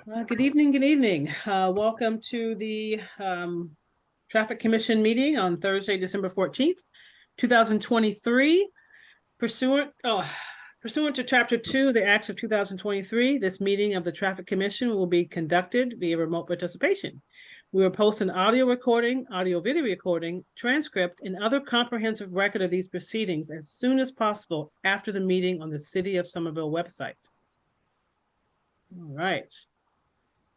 Good evening, good evening. Welcome to the Traffic Commission meeting on Thursday, December 14th, 2023. Pursuant to Chapter 2 of the Acts of 2023, this meeting of the Traffic Commission will be conducted via remote participation. We will post an audio recording, audio-video recording, transcript, and other comprehensive record of these proceedings as soon as possible after the meeting on the City of Somerville website. All right.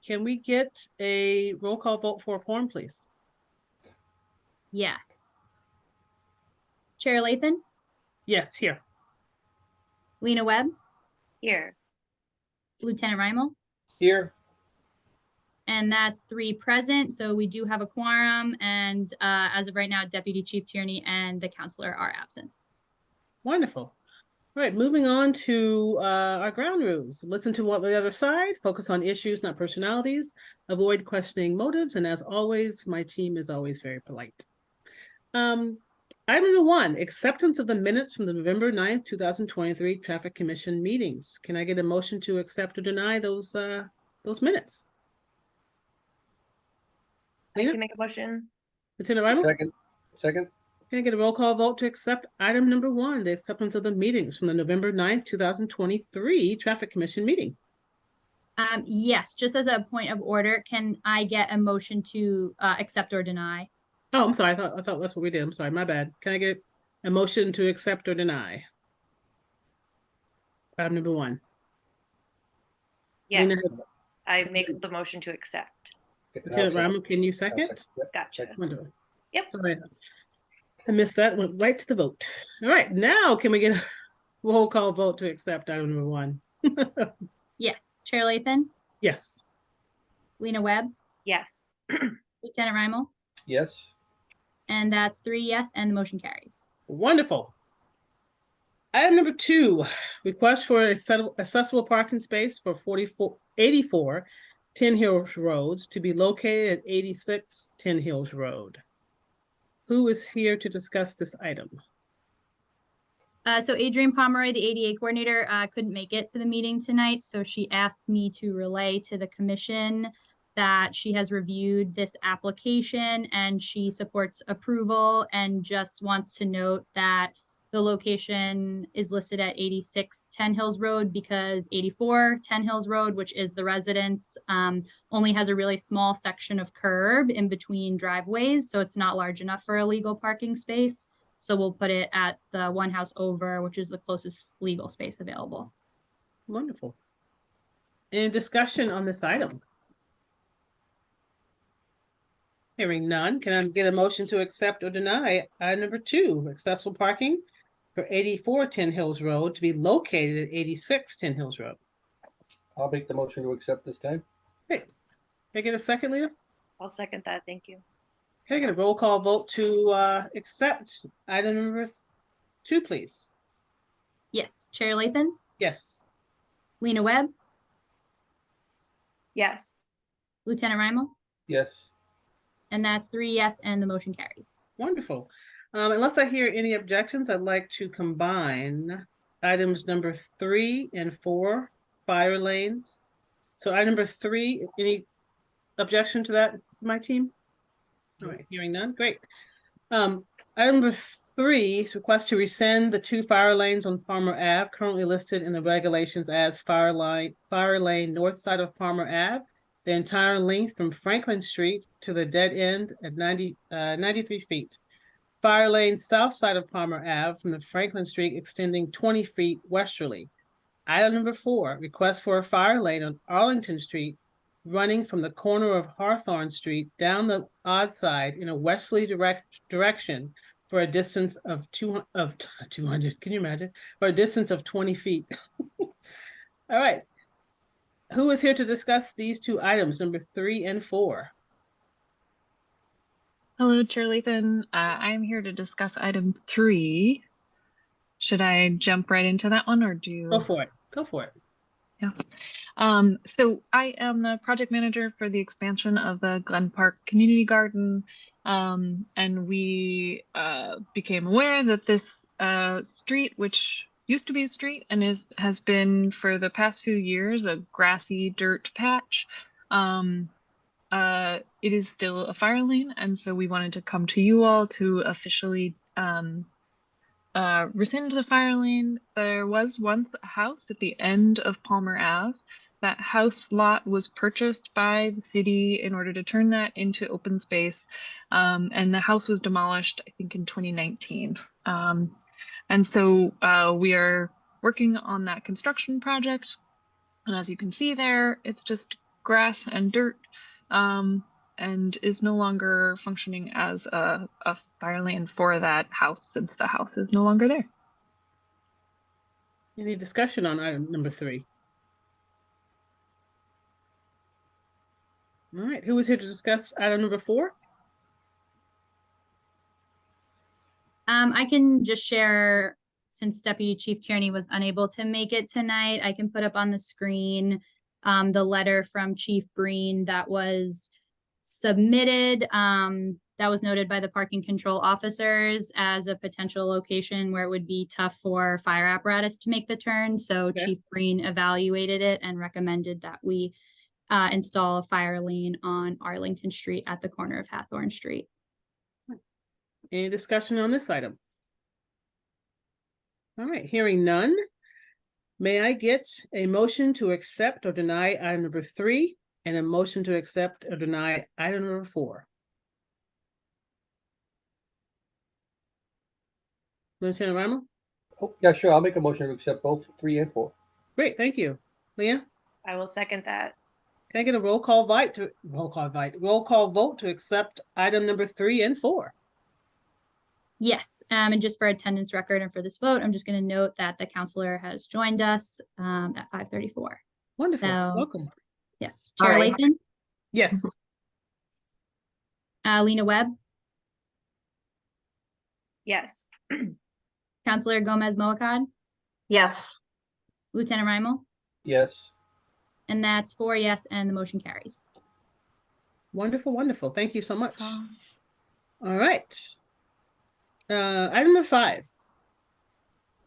Can we get a roll call vote for a quorum, please? Yes. Chair Lathan? Yes, here. Lena Webb? Here. Lieutenant Reimel? Here. And that's 3 present, so we do have a quorum, and as of right now, Deputy Chief Tierney and the counselor are absent. Wonderful. All right, moving on to our ground rules. Listen to what the other side, focus on issues, not personalities, avoid questioning motives, and as always, my team is always very polite. Item number 1, acceptance of the minutes from the November 9th, 2023 Traffic Commission meetings. Can I get a motion to accept or deny those minutes? I can make a motion. Lieutenant Reimel? Second. Can I get a roll call vote to accept item number 1, the acceptance of the meetings from the November 9th, 2023 Traffic Commission meeting? Yes, just as a point of order, can I get a motion to accept or deny? Oh, I'm sorry. I thought that's what we did. I'm sorry. My bad. Can I get a motion to accept or deny? Item number 1. Yes, Lena, I make the motion to accept. Lieutenant Reimel, can you second? Gotcha. Wonderful. Yep. Sorry. I missed that. Went right to the vote. All right. Now, can we get a roll call vote to accept item number 1? Yes. Chair Lathan? Yes. Lena Webb? Yes. Lieutenant Reimel? Yes. And that's 3 yes, and the motion carries. Wonderful. Item number 2, request for accessible parking space for 84 Tin Hills Road to be located at 86 Tin Hills Road. Who is here to discuss this item? So Adrienne Pomeroy, the ADA coordinator, couldn't make it to the meeting tonight, so she asked me to relay to the commission that she has reviewed this application and she supports approval and just wants to note that the location is listed at 86 Ten Hills Road because 84 Ten Hills Road, which is the residence, only has a really small section of curb in between driveways, so it's not large enough for a legal parking space. So we'll put it at the one house over, which is the closest legal space available. Wonderful. Any discussion on this item? Hearing none, can I get a motion to accept or deny item number 2, accessible parking for 84 Tin Hills Road to be located at 86 Tin Hills Road? I'll make the motion to accept this time. Great. Can I get a second, Leah? I'll second that. Thank you. Can I get a roll call vote to accept item number 2, please? Yes. Chair Lathan? Yes. Lena Webb? Yes. Lieutenant Reimel? Yes. And that's 3 yes, and the motion carries. Wonderful. Unless I hear any objections, I'd like to combine items number 3 and 4, fire lanes. So item number 3, any objection to that, my team? All right, hearing none, great. Item number 3 is request to rescind the 2 fire lanes on Palmer Ave, currently listed in the regulations as fire lane north side of Palmer Ave, the entire length from Franklin Street to the dead end at 93 feet. Fire lane south side of Palmer Ave from the Franklin Street extending 20 feet westerly. Item number 4, request for a fire lane on Arlington Street running from the corner of Hawthorne Street down the odd side in a westerly direction for a distance of 200, can you imagine? For a distance of 20 feet. All right. Who is here to discuss these 2 items, number 3 and 4? Hello, Chair Lathan. I'm here to discuss item 3. Should I jump right into that one or do? Go for it. Go for it. Yeah. So I am the project manager for the expansion of the Glen Park Community Garden. And we became aware that this street, which used to be a street and has been for the past few years a grassy dirt patch. It is still a fire lane, and so we wanted to come to you all to officially rescind the fire lane. There was once a house at the end of Palmer Ave. That house lot was purchased by the city in order to turn that into open space, and the house was demolished, I think, in 2019. And so we are working on that construction project. And as you can see there, it's just grass and dirt, and is no longer functioning as a fire lane for that house since the house is no longer there. Any discussion on item number 3? All right, who is here to discuss item number 4? I can just share, since Deputy Chief Tierney was unable to make it tonight, I can put up on the screen the letter from Chief Breen that was submitted, that was noted by the parking control officers as a potential location where it would be tough for fire apparatus to make the turn. So Okay. Chief Breen evaluated it and recommended that we install a fire lane on Arlington Street at the corner of Hathorn Street. Any discussion on this item? All right, hearing none. May I get a motion to accept or deny item number 3 and a motion to accept or deny item number 4? Lieutenant Rammel? Oh, yeah, sure. I'll make a motion to accept both 3 and 4. Great, thank you. Leah, I will second that. can I get a roll call vote to accept item number 3 and 4? Yes, and just for attendance record and for this vote, I'm just going to note that the counselor has joined us at 5:34. Wonderful, So- welcome. Yes, All Chair right. Lathan, Yes, Lena Webb, Yes. Counselor Gomez Moacad, Yes. Lieutenant Raimel, Yes. and that's 4 yes, and the motion carries. wonderful, wonderful. Thank you so much. So, All right. Item number 5.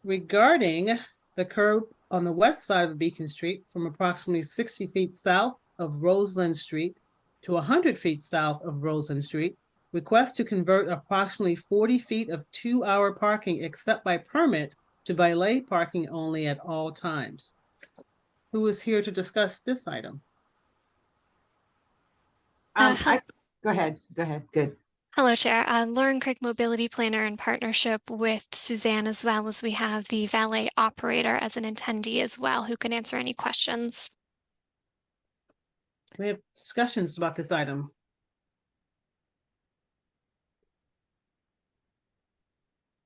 Regarding the curb on the west side of Beacon Street from approximately 60 feet south of Roseland Street to 100 feet south of Roseland Street, request to convert approximately 40 feet of 2-hour parking except by permit to valet parking only at all times. Who is here to discuss this item? Go ahead. Good. Hello, Chair. Lauren Craig, Mobility Planner, in partnership with Suzanne, as well as we have the valet operator as an attendee as well, who can answer any questions. We have discussions about this item.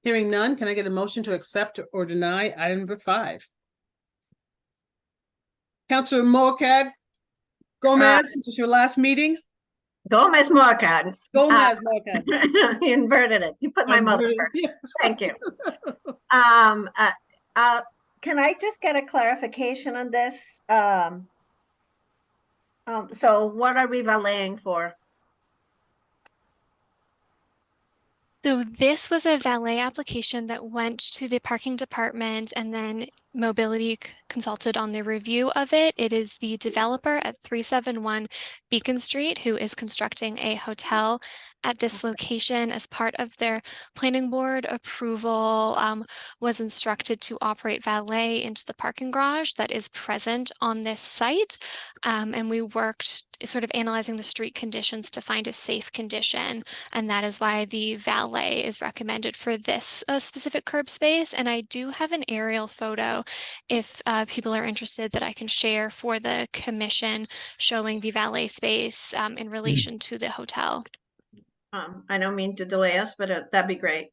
Hearing none, can I get a motion to accept or deny item number 5? Councilor Moacad Gomez, this was your last meeting? Gomez Moacad. Gomez Moacad. You inverted it. You put my mother first. Yeah. Thank you. Can I just get a clarification on this? So what are we valeting for? So this was a valet application that went to the parking department, and then Mobility consulted on the review of it. It is the developer at 371 Beacon Street who is constructing a hotel at this location. As part of their planning board approval, was instructed to operate valet into the parking garage that is present on this site. And we worked sort of analyzing the street conditions to find a safe condition. And that is why the valet is recommended for this specific curb space. And I do have an aerial photo if people are interested that I can share for the commission showing the valet space in relation to the hotel. I don't mean to delay us, but that'd be great.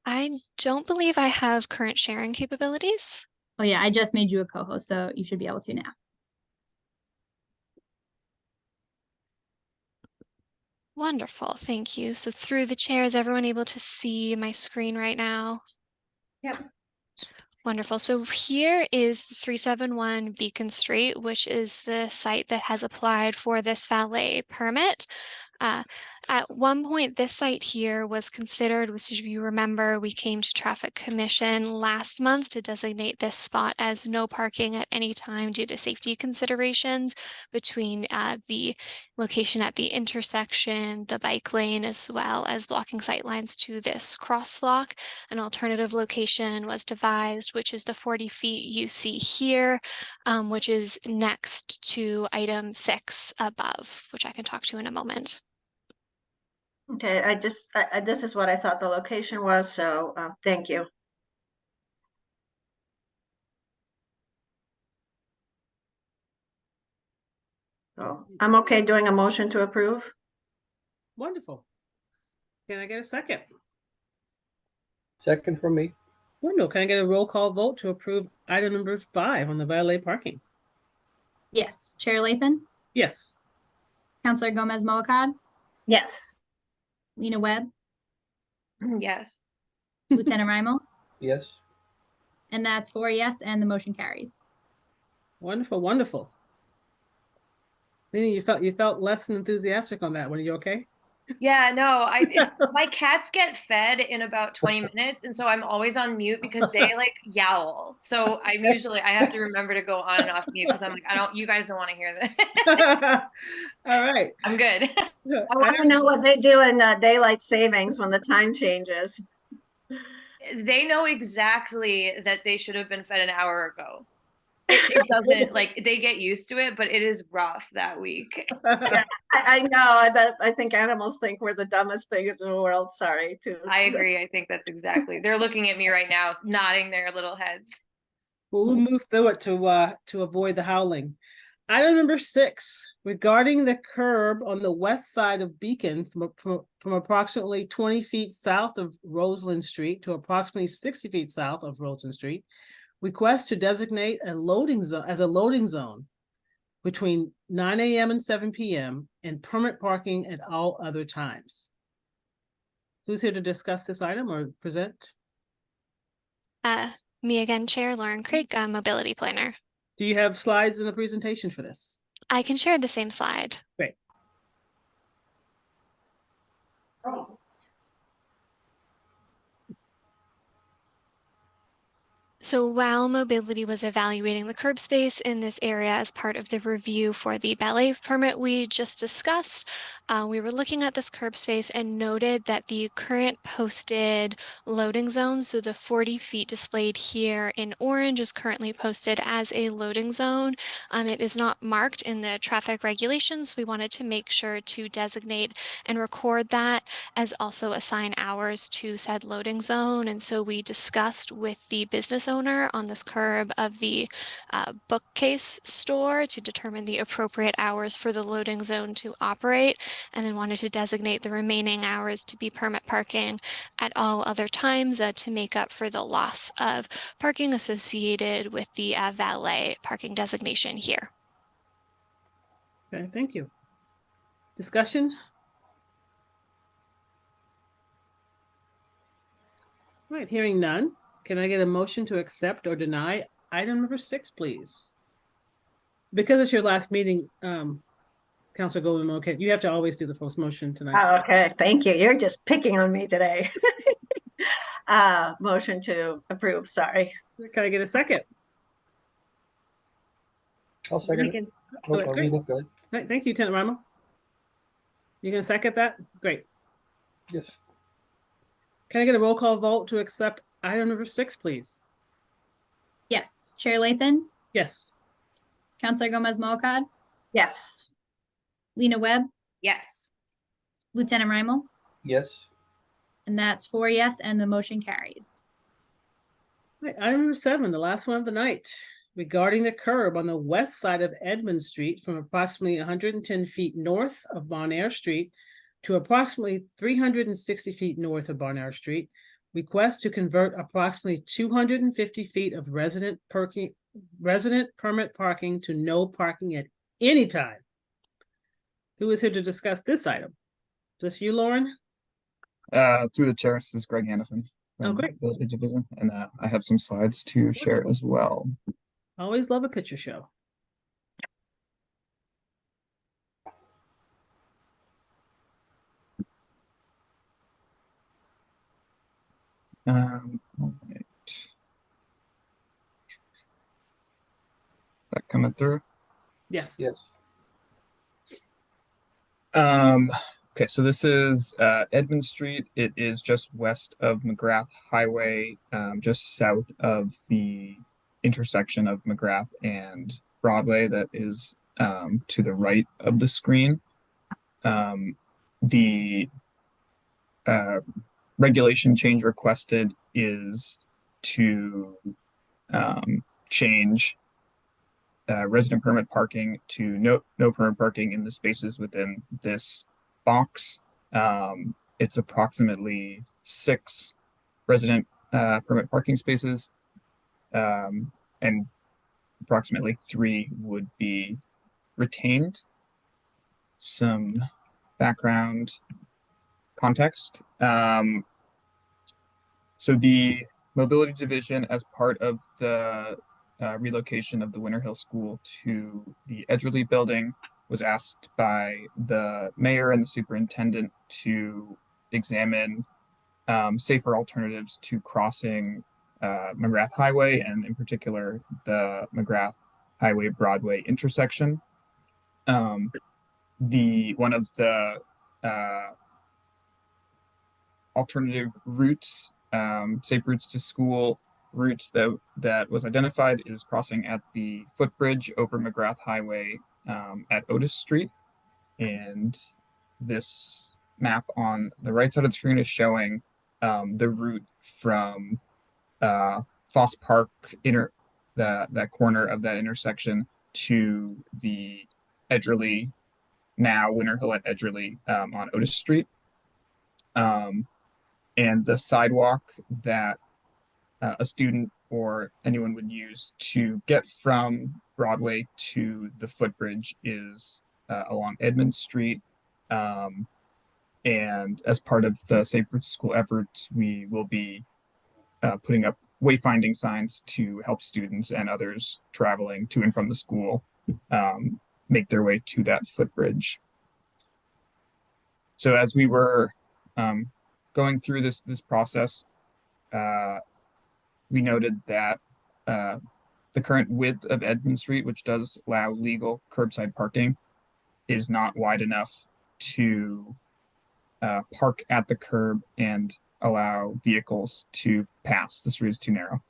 I don't believe I have current sharing capabilities. Oh yeah, I just made you a co-host, so you should be able to now. Wonderful, thank you. So through the chair, is everyone able to see my screen right now? Yep. Wonderful. So here is 371 Beacon Street, which is the site that has applied for this valet permit. At one point, this site here was considered, which if you remember, we came to Traffic Commission last month to designate this spot as no parking at any time due to safety considerations between the location at the intersection, the bike lane, as well as blocking sight lines to this crosswalk. An alternative location was devised, which is the 40 feet you see here, which is next to item 6 above, which I can talk to in a moment. Okay, this is what I thought the location was, so thank you. So I'm okay doing a motion to approve. Wonderful. Can I get a second? Second from me. Wonderful. Can I get a roll call vote to approve item number 5 on the valet parking? Yes. Chair Lathan, Yes. Counselor Gomez Moacad, Yes. Lena Webb, Yes. Lieutenant Raimel, Yes. and that's 4 yes, and the motion carries. Wonderful, wonderful. Lena, you felt less than enthusiastic on that one. Are you okay? Yeah, no, my cats get fed in about 20 minutes, and so I'm always on mute because they like yowl. So I have to remember to go on and off mute because I'm like, you guys don't want to hear that. All right. I'm good. I want to know what they do in daylight savings when the time changes. They know exactly that they should have been fed an hour ago. It doesn't, like, they get used to it, but it is rough that week. I know that I think animals think we're the dumbest things in the world. Sorry too. I agree. I think that's exactly. They're looking at me right now, nodding their little heads. Well, we'll move through it to avoid the howling. Item number 6, regarding the curb on the west side of Beacon from approximately 20 feet south of Roseland Street to approximately 60 feet south of Roseland Street. Request to designate a loading zone between 9 a.m. and 7 p.m. and permit parking at all other times. Who's here to discuss this item or present? Me again, Chair Lauren Craig, Mobility Planner. Do you have slides in the presentation for this? I can share the same slide. Great. So while Mobility was evaluating the curb space in this area as part of the review for the ballet permit we just discussed, we were looking at this curb space and noted that the current posted loading zone, so the 40 feet displayed here in orange, is currently posted as a loading zone. It is not marked in the traffic regulations. We wanted to make sure to designate and record that, as also assign hours to said loading zone. And so we discussed with the business owner on this curb of the bookcase store to determine the appropriate hours for the loading zone to operate, and then wanted to designate the remaining hours to be permit parking at all other times to make up for the loss of parking associated with the valet parking designation here. Okay, thank you. Discussion? All right, hearing none. Can I get a motion to accept or deny item number 6, please? Because it's your last meeting, Councilor Goldman, okay, you have to always do the first motion tonight. Oh, okay, thank you. You're just picking on me today. Motion to approve, sorry. Can I get a second? I'll second it. No Good, problem. great. Look good. Right, thank you, Lieutenant Raimel. You gonna second that? Great. Yes. Can I get a roll call vote to accept item number 6, please? Yes. Chair Lathan, Yes. Counselor Gomez Moacad, Yes. Lena Webb, Yes. Lieutenant Raimel, Yes. and that's 4 yes, and the motion carries. Right, item number 7, the last one of the night, regarding the curb on the west side of Edmund Street from approximately 110 feet north of Bonaire Street to approximately 360 feet north of Bonaire Street. Request to convert approximately 250 feet of resident permit parking to no parking at any time. Who is here to discuss this item? Is this you, Lauren? Through the chair, this is Greg Hannafin. Oh, from great. Ability Division, and I have some slides to share as well. Always love a picture show. All right. That coming through. Yes. Yes. Okay, so this is Edmund Street. It is just west of McGrath Highway, just south of the intersection of McGrath and Broadway that is to the right of the screen. The regulation change requested is to change resident permit parking to no permit parking in the spaces within this box. It's approximately 6 resident permit parking spaces, and approximately 3 would be retained. Some background context. So the mobility division, as part of the relocation of the Winter Hill School to the Edgerly building, was asked by the mayor and the superintendent to examine safer alternatives to crossing McGrath Highway, and in particular the McGrath Highway Broadway intersection. One of the alternative routes, safe routes to school routes that was identified is crossing at the footbridge over McGrath Highway at Otis Street. And this map on the right side of the screen is showing the route from Foss Park, that corner of that intersection, to the Edgerly, now Winter Hill at Edgerly, on Otis Street. And the sidewalk that a student or anyone would use to get from Broadway to the footbridge is along Edmund Street. And as part of the Safe Routes to School efforts, we will be putting up wayfinding signs to help students and others traveling to and from the school make their way to that footbridge. So as we were going through this process, we noted that the current width of Edmund Street, which does allow legal curbside parking, is not wide enough to park at the curb and allow vehicles to pass. The street is too narrow.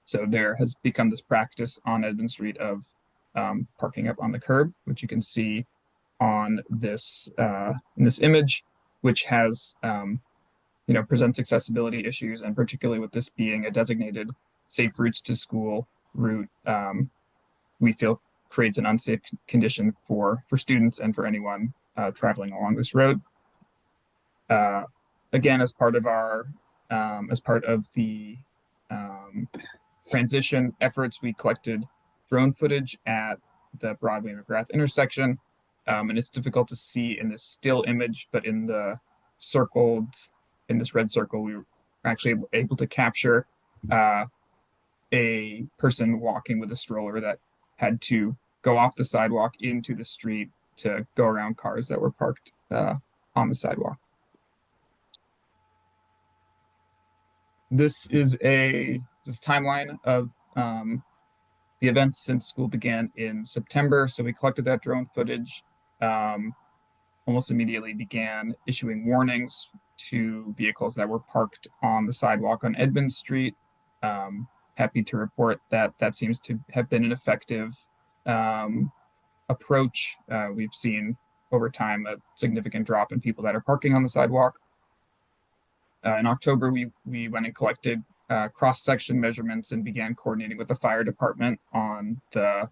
So there has become this practice on Edmund Street of parking up on the curb, which you can see on this in this image, which has presents accessibility issues, and particularly with this being a designated safe routes to school route, we feel creates an unsafe condition for students and for anyone traveling along this road. Again, as part of the transition efforts, we collected drone footage at the Broadway McGrath intersection, and it's difficult to see in this still image, but in the this red circle, we were actually able to capture a person walking with a stroller that had to go off the sidewalk into the street to go around cars that were parked on the sidewalk. This is this timeline of the events since school began in September. So we collected that drone footage, almost immediately began issuing warnings to vehicles that were parked on the sidewalk on Edmund Street. Happy to report that that seems to have been an effective approach. We've seen over time a significant drop in people that are parking on the sidewalk. In October, we went and collected cross-section measurements and began coordinating with the fire department on the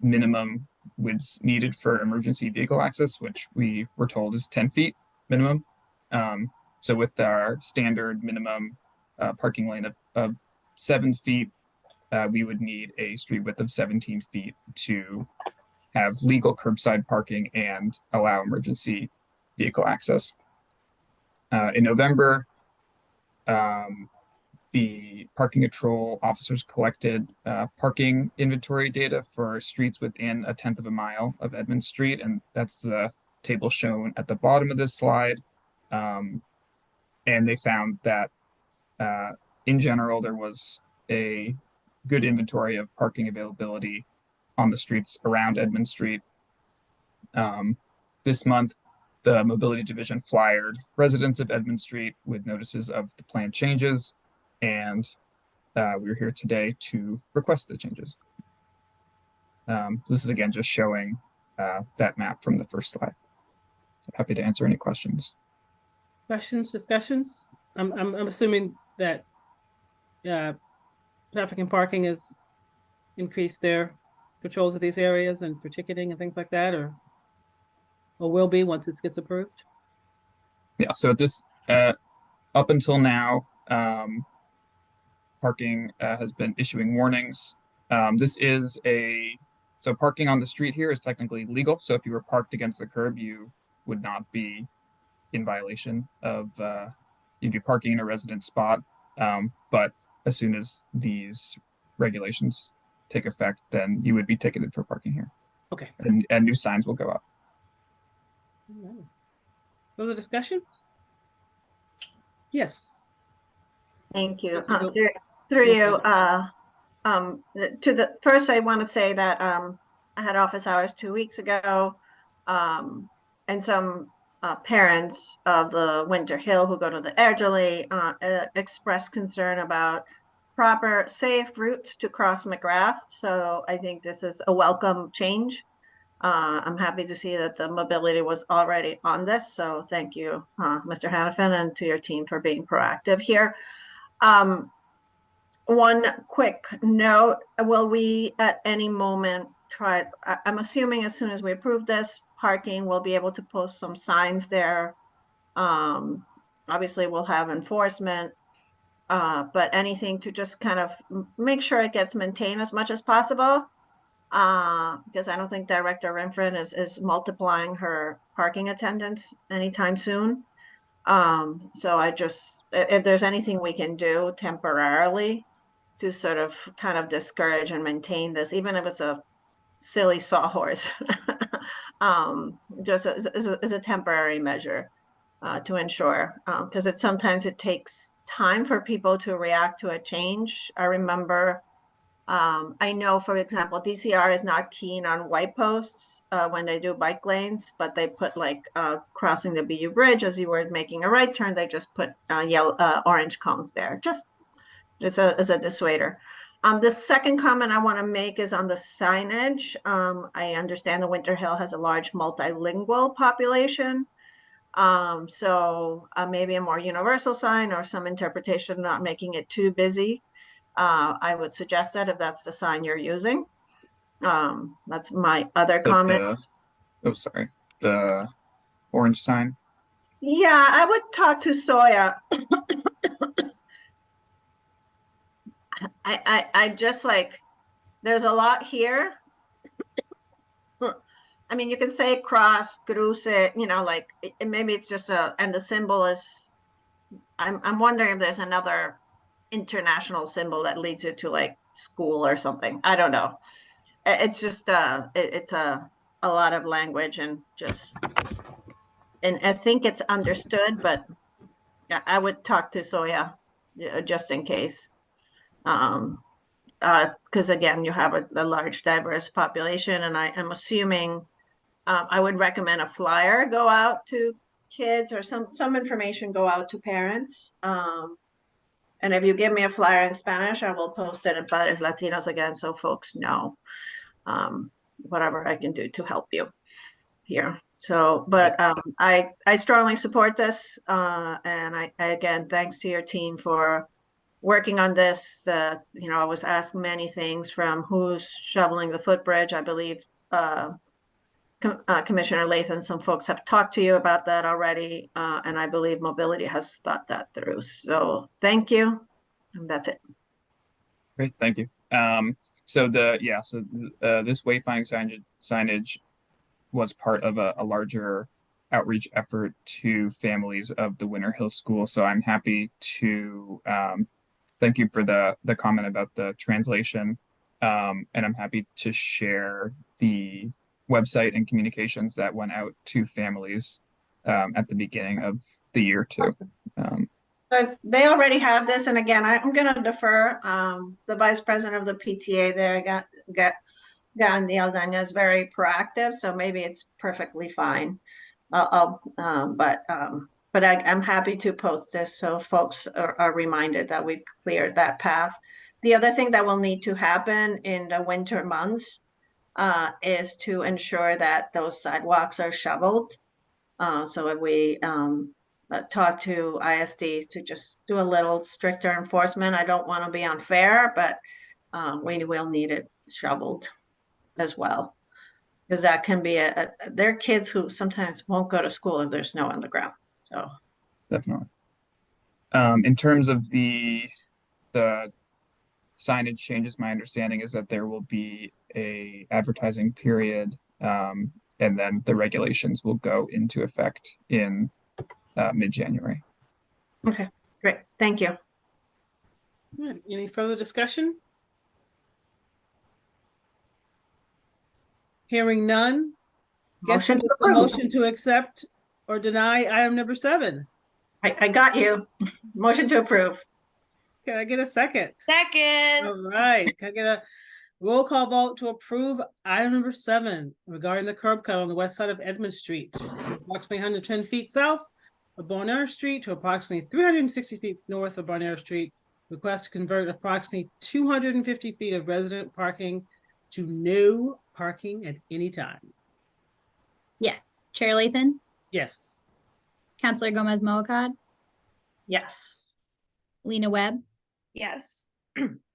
minimum widths needed for emergency vehicle access, which we were told is 10 feet minimum. So with our standard minimum parking lane of 7 feet, we would need a street width of 17 feet to have legal curbside parking and allow emergency vehicle access. In November, the parking control officers collected parking inventory data for streets within a 1/10 of a mile of Edmund Street, and that's the table shown at the bottom of this slide. And they found that In general, there was a good inventory of parking availability on the streets around Edmund Street. This month, the Mobility Division flyered residents of Edmund Street with notices of the planned changes, and we're here today to request the changes. This is again just showing that map from the first slide. Happy to answer any questions. Questions, discussions? I'm assuming that traffic and parking has increased their patrols of these areas and for ticketing and things like that, or will be once this gets approved? Yeah, so this up until now, parking has been issuing warnings. So parking on the street here is technically legal. So if you were parked against the curb, you would not be in violation of, you'd be parking in a resident spot. But as soon as these regulations take effect, then you would be ticketed for parking here. Okay. And new signs will go up. Alright. Further discussion? Yes. Thank you. Dr. Go- Through Go you, ahead. first I want to say that I had office hours 2 weeks ago, and some parents of the Winter Hill who go to the Ergely expressed concern about proper, safe routes to cross McGrath. So I think this is a welcome change. I'm happy to see that the mobility was already on this. So thank you, Mr. Hannafin, and to your team for being proactive here. One quick note, will we at any moment try, I'm assuming as soon as we approve this, parking, we'll be able to post some signs there. Obviously we'll have enforcement, but anything to just kind of make sure it gets maintained as much as possible. Because I don't think Director Renfrin is multiplying her parking attendance anytime soon. So if there's anything we can do temporarily to sort of kind of discourage and maintain this, even if it's a silly sawhorse, just as a temporary measure to ensure, because sometimes it takes time for people to react to a change. I remember, I know, for example, DCR is not keen on white posts when they do bike lanes, but they put like crossing the BU Bridge as you were making a right turn, they just put orange cones there, just as a dissuader. The second comment I want to make is on the signage. I understand the Winter Hill has a large multilingual population. So maybe a more universal sign or some interpretation, not making it too busy. I would suggest that if that's the sign you're using. That's my other comment. The orange sign. Yeah, I would talk to Soya. I just like, there's a lot here. I mean, you can say cross, cruce, like maybe it's just and the symbol is, I'm wondering if there's another international symbol that leads you to like school or something. I don't know. It's just it's a lot of language and I think it's understood, but yeah, I would talk to Soya just in case. Because again, you have a large diverse population, and I am assuming I would recommend a flyer go out to kids or some information go out to parents. And if you give me a flyer in Spanish, I will post it in Padres Latinos again, so folks know whatever I can do to help you here. So, but I strongly support this, and I again, thanks to your team for working on this. I was asked many things, from who's shoveling the footbridge. I believe Commissioner Lathan, some folks have talked to you about that already, and I believe Mobility has thought that through. So thank you, and that's it. Great, thank you. So this wayfinding signage was part of a larger outreach effort to families of the Winter Hill School. So I'm happy to thank you for the comment about the translation, and I'm happy to share the website and communications that went out to families at the beginning of the year too. But they already have this, and again, I'm gonna defer, the vice president of the PTA there, Gandhi Aldana is very proactive, so maybe it's perfectly fine. But I'm happy to post this so folks are reminded that we've cleared that path. The other thing that will need to happen in the winter months is to ensure that those sidewalks are shoveled. So if we talk to ISD to just do a little stricter enforcement, I don't want to be unfair, but we will need it shoveled as well. Because that can be there are kids who sometimes won't go to school if there's snow on the ground. So Definitely. In terms of the signage changes, my understanding is that there will be a advertising period, and then the regulations will go into effect in mid-January. okay, great, thank you. All right, any further discussion? Hearing none. Guess Motion who to gets a approve. motion to accept or deny item number 7? I got you. Motion to approve. Can I get a second? Second. All right, can I get a roll call vote to approve item number 7 regarding the curb cut on the west side of Edmund Street, approximately 110 feet south of Bonaire Street to approximately 360 feet north of Bonaire Street. Request to convert approximately 250 feet of resident parking to no parking at any time. Yes. Chair Lathan, Yes. Counselor Gomez Moacad, Yes. Lena Webb, Yes.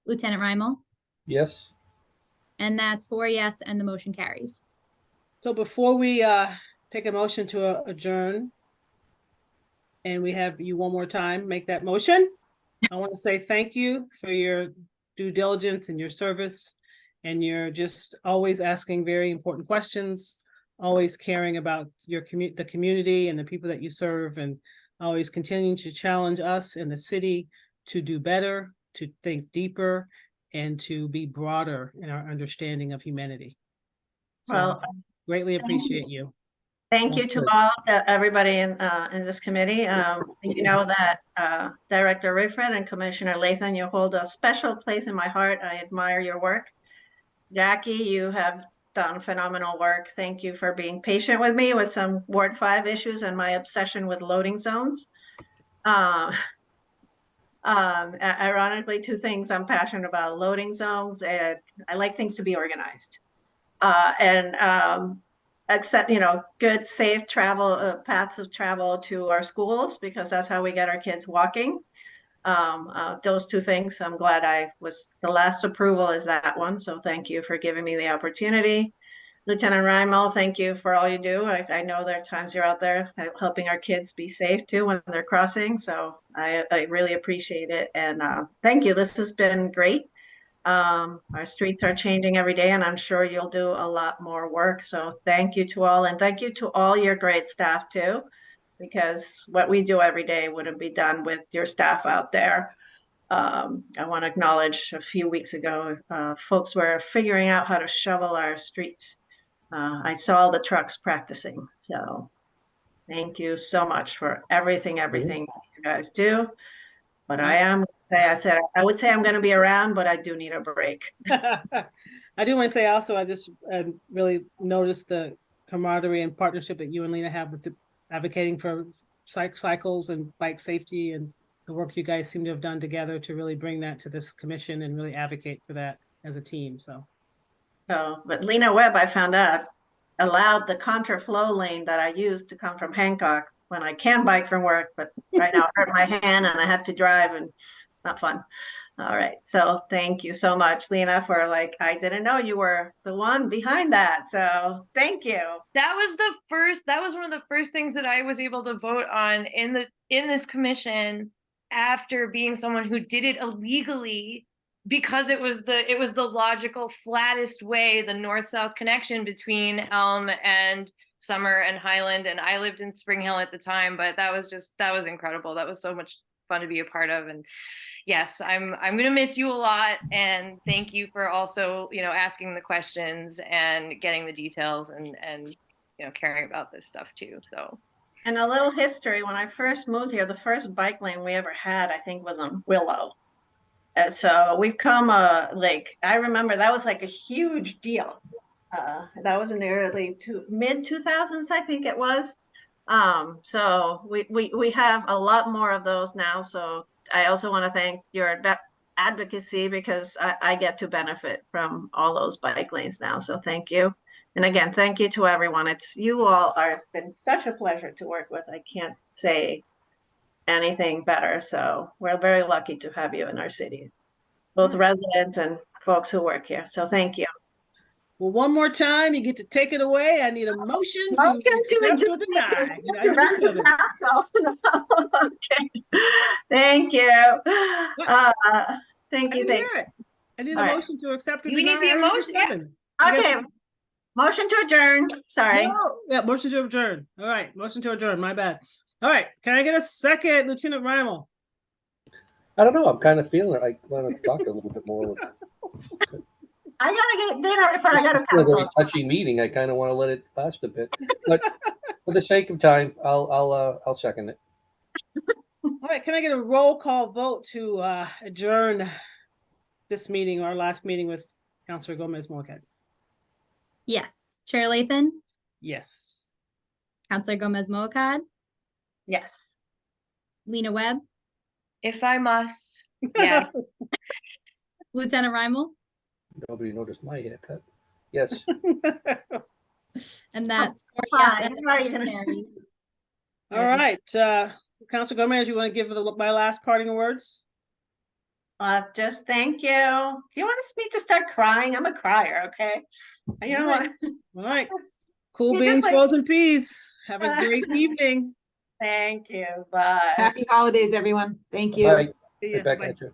Lieutenant Rymel, Yes. and that's 4 yes, and the motion carries. So before we take a motion to adjourn, and we have you one more time make that motion, I want to say thank you for your due diligence and your service, and you're just always asking very important questions, always caring about your the community and the people that you serve, and always continuing to challenge us in the city to do better, to think deeper, and to be broader in our understanding of humanity. So Well, greatly appreciate you. thank you to all everybody in this committee. You know that Director Riffred and Commissioner Lathan, you hold a special place in my heart. I admire your work. Jackie, you have done phenomenal work. Thank you for being patient with me with some Ward 5 issues and my obsession with loading zones. Ironically, 2 things I'm passionate about: loading zones, and I like things to be organized. Accept, good, safe travel, paths of travel to our schools, because that's how we get our kids walking. Those 2 things, I'm glad the last approval is that one. So thank you for giving me the opportunity. Lieutenant Rymel, thank you for all you do. I know there are times you're out there helping our kids be safe too when they're crossing. So I really appreciate it. And thank you. This has been great. Our streets are changing every day, and I'm sure you'll do a lot more work. So thank you to all, and thank you to all your great staff too, because what we do every day wouldn't be done with your staff out there. I want to acknowledge a few weeks ago, folks were figuring out how to shovel our streets. I saw the trucks practicing. So thank you so much for everything you guys do. But I would say I'm going to be around, but I do need a break. I do want to say also, I just really noticed the camaraderie and partnership that you and Lena have with advocating for cycles and bike safety, and the work you guys seem to have done together to really bring that to this commission and really advocate for that as a team. But Lena Webb, I found out, allowed the contraflow lane that I used to come from Hancock when I can bike from work, but right now I hurt my hand and I have to drive, and it's not fun. All right, so thank you so much, Lena, for I didn't know you were the one behind that, so thank you. That was one of the first things that I was able to vote on in this commission, after being someone who did it illegally, because it was the logical, flattest way, the north-south connection between Elm and Summer and Highland, and I lived in Spring Hill at the time, but that was incredible. That was so much fun to be a part of. And yes, I'm gonna miss you a lot, and thank you for also asking the questions and getting the details and caring about this stuff too. So And a little history, when I first moved here, the first bike lane we ever had, I think, was on Willow. And so we've come, like, I remember that was like a huge deal. That was in the mid 2000s, I think it was. So we have a lot more of those now. So I also want to thank your advocacy, because I get to benefit from all those bike lanes now. So thank you. And again, thank you to everyone. You all are been such a pleasure to work with. I can't say anything better. So we're very lucky to have you in our city, both residents and folks who work here. So thank you. Well, one more time, you get to take it away. I need a motion to accept or deny. Item number 7. Okay. Thank you. Thank you. Thank you. I need a All right. motion to accept or We deny. need the item number emotion, yeah. 7. I guess- Okay. Motion to adjourn. Sorry. No. Yeah, motion to adjourn. All right, motion to adjourn. My bad. All right, can I get a second, Lieutenant Rymel? I don't know. I'm kind of feeling it. I want to talk a little bit more. I gotta get dinner before I go to It's a very council. touchy meeting. I kind of want to let it last a bit, but for the sake of time, I'll second it. All right, can I get a roll call vote to adjourn this meeting, our last meeting with Councilor Gomez Morcad? Yes. Chair Lathan, Yes. Counselor Gomez Moacad, Yes. Lena Webb, If I must. Yeah. Lieutenant Rymel, Nobody noticed my haircut. Yes. and that's 4 Hi, yes and the how are you motion gonna- carries. All right, Councilor Gomez, you want to give my last parting words? Just thank you. Do you want me to start crying? I'm a crier, okay? You know what? All right, cool You just beans, like- frozen peas. Have a great evening. Thank you. Bye. Happy holidays, everyone. Thank you. Bye. See ya. Back Bye. at you.